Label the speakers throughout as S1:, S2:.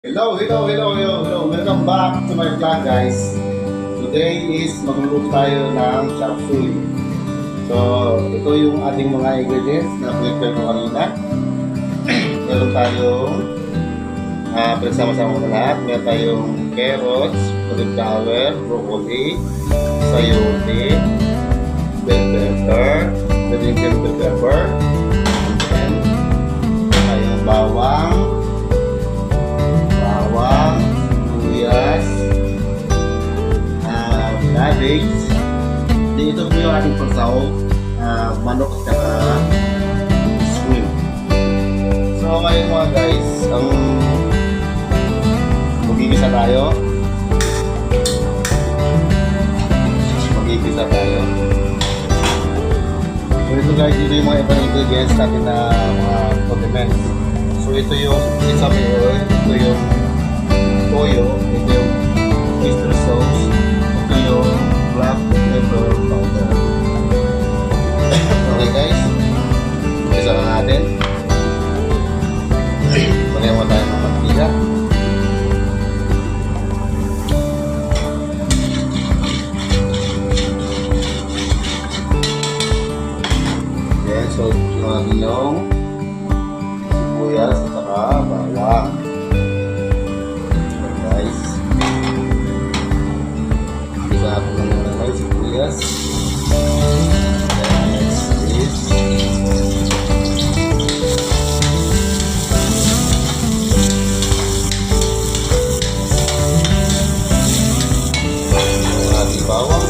S1: Hello. Welcome back to my vlog, guys. Today is magluluto tayo ng chop suey. So, ito yung ating mga ingredients na prepare ko kanina. Meron tayong pinagsama-sama ko na lahat. Meron tayong carrots, cauliflower, broccoli, sayote, bell pepper, and tayong bawang, luyas, cabbage. Dito po yung ating pagsahog, manok at saka swim. So ngayon mga guys, magigisa tayo. So ito guys, ito yung mga ibang ingredients natin na mga condiments. So ito yung sesame oil, ito yung toyo, ito yung oyster sauce, ito yung black pepper powder. Okay guys, umpisa na natin. Lagyan mo tayo ng mantika. Then, so natin yung sibuyas at saka bawang. Yes. Then next is ating bawang.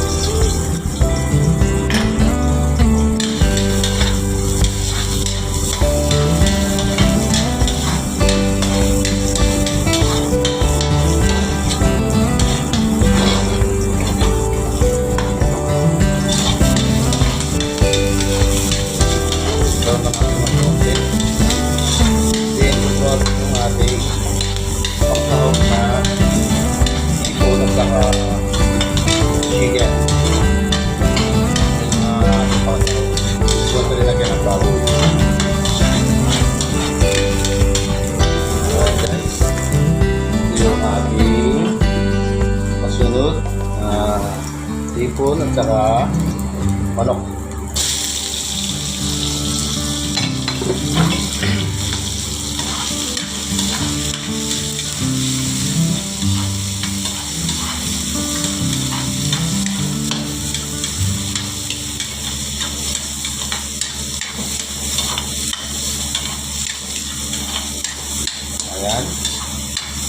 S1: Ipon at saka manok. Ayan.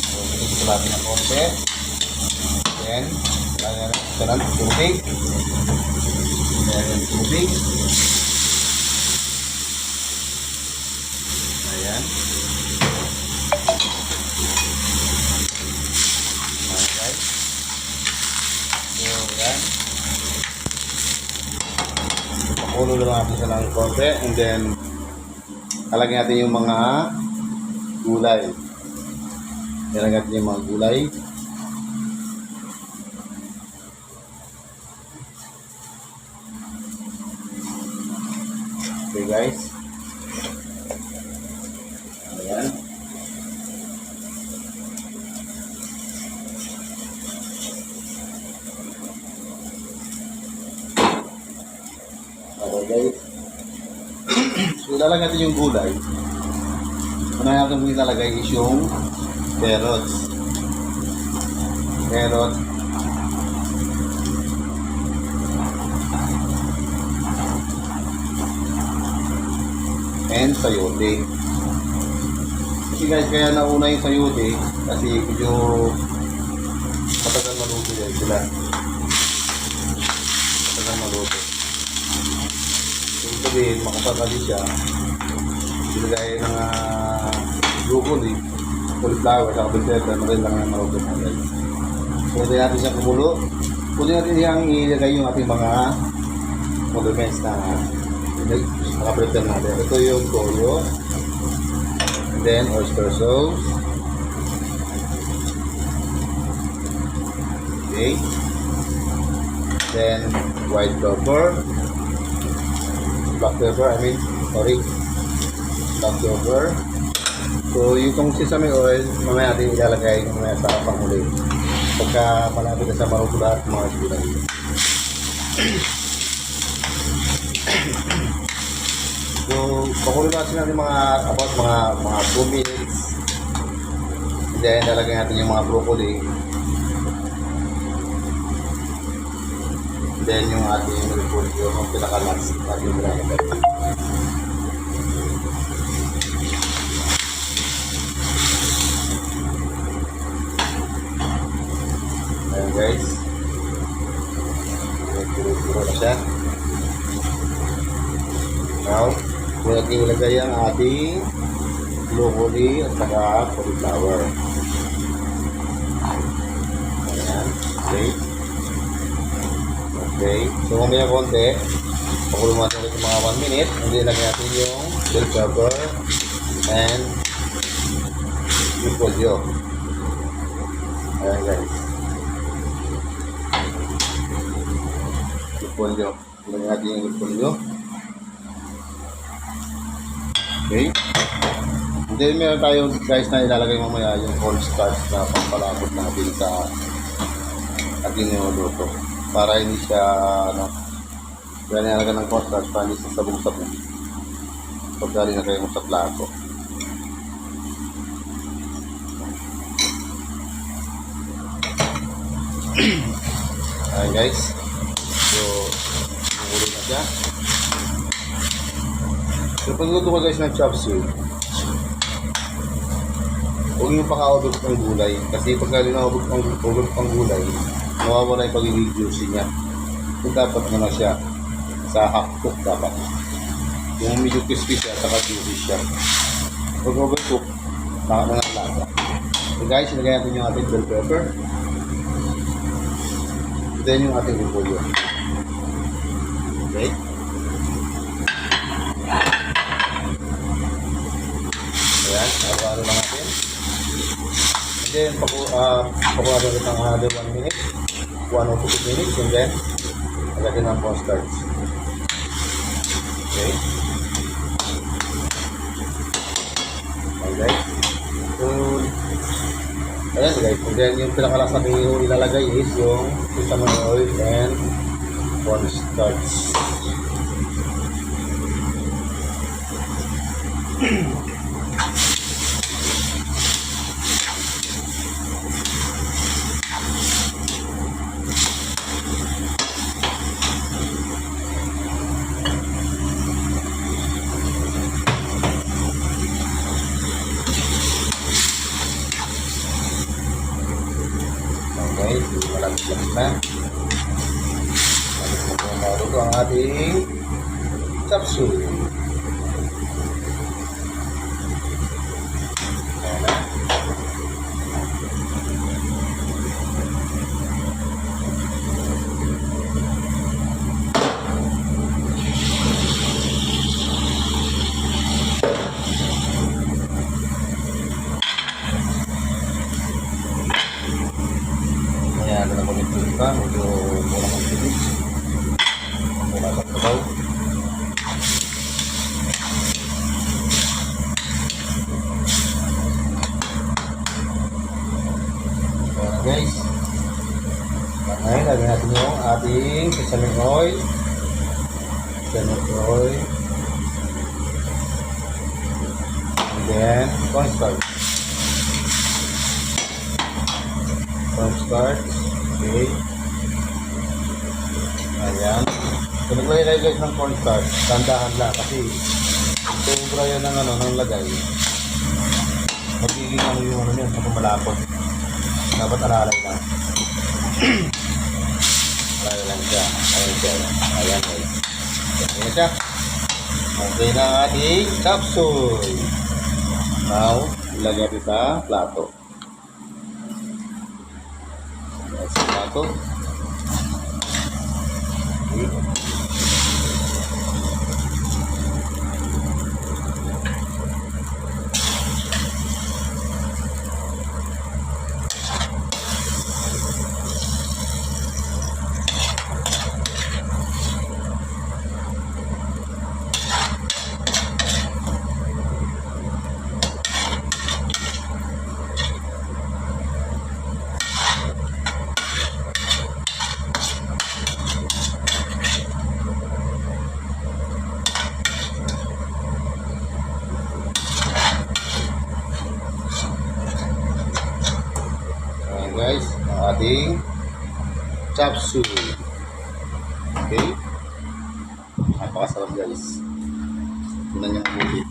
S1: So, ito natin ng konti. Then, lagyan natin ng tubig. Tubig. Ayan. Alright. So, ayan. Pakulo lang natin sa lang konti. And then, kalagyan natin yung mga gulay. Kalagyan natin yung mga gulay. Okay guys. Ayan. Okay guys. So ilalagay natin yung gulay. Una natin ilalagay is yung carrots. And sayote. Kasi guys, kaya nauna yung sayote kasi medyo matagal maluto yan sila. So ito din, makapagali siya. Silagay ng broccoli, cauliflower, saka bell pepper, maganda lang yung maluto na guys. So ito natin siya kumulo. Pwede natin siyang ilagay yung ating mga condiments na naka-prepare natin. Ito yung toyo, and then oyster sauce, okay, then white pepper, black pepper, black pepper, So, yung sesame oil, mamaya natin ilalagay mamaya sa panghuli. Pagka malapit na sa maruto lahat mga sila. So, pakulo natin mga about mga 2 minutes. Then, ilalagay natin yung mga broccoli. Then, yung ating repolyo, yung pinaka-last natin ilalagay. Ayan guys. Puro na siya. Now, kung natin ilagay ang ating broccoli at saka cauliflower. Ayan. Okay. Okay. So, mamaya konti. Pakulong natin ulit mga 1 minute. Hindi lagyan natin yung bell pepper and repolyo. Ayan guys. Repolyo. Lagyan natin yung repolyo. Okay. And then meron tayo guys na ilalagay mamaya yung cornstarch na pampalabot natin sa ating niluluto. Para hindi siya kaya nilalagay ng cornstarch para hindi siya sabong-sabong pagka linagay mo sa plato. Ayan guys. So, magulo na siya. So, pagluto ko guys ng chop suey, huwag nyo pakaulog ng gulay. Kasi pagka linahulog ng gulay, nawawala yung pagiging juicy niya. So, dapat na siya sa half cook dapat. Yung medyo crispy siya, saka juicy siya. Pag overcook, baka na lasa. So guys, ilagay natin yung ating bell pepper. Then yung ating repolyo. Okay. Ayan, halo-halo lang natin. And then, pakuha ulit ng another 1 minute. 1 or 2 minutes. And then, lagyan ng cornstarch. Okay. Alright. So, ayan guys. And then, yung pinakalas natin yung ilalagay is yung sesame oil and cornstarch. Okay, malaglag na. Maluto ang ating chop suey. Ayan na. Ayan, na naman yung ka. Medyo mula kang pilis. Mula kang sabaw. Ayan guys. Ngayon, lagyan natin yung ating sesame oil. Sesame oil. And then, cornstarch. Cornstarch. Okay. Ayan. Kung naglagay guys ng cornstarch, tandahan lang kasi sobra yan ng lagay. Magiging yung niya, sa malapot. Dapat alalay lang. Alalay lang siya. Ayan siya. Ayan guys. Ayan siya. Okay na ating chop suey. Now, ilagay natin sa plato. Sa plato. Okay. guys, ang ating chop suey. Okay? Napakasarap guys. Tingnan niyo mabuti.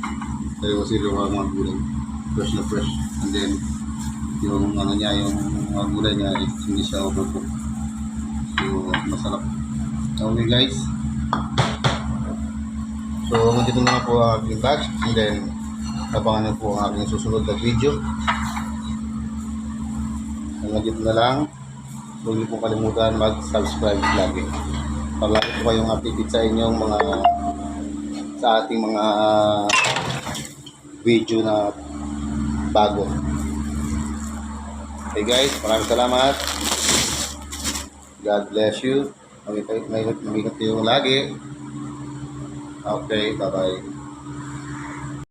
S1: Tayo kasi yung mga gulay. Fresh na fresh. And then, yung ano niya, yung mga gulay niya, hindi siya overcooked. So, masarap. Okay guys. So, dito na po ang aking vlog. And then, abangan niyo po ang aking susunod na video. Hanggang dito na lang. Huwag niyo po kalimutan mag-subscribe lagi. Para lagi po kayong updated sa inyong mga sa ating mga video na bago. Okay guys, maraming salamat. God bless you. Mag-ingat kayo lagi. Okay, bye-bye.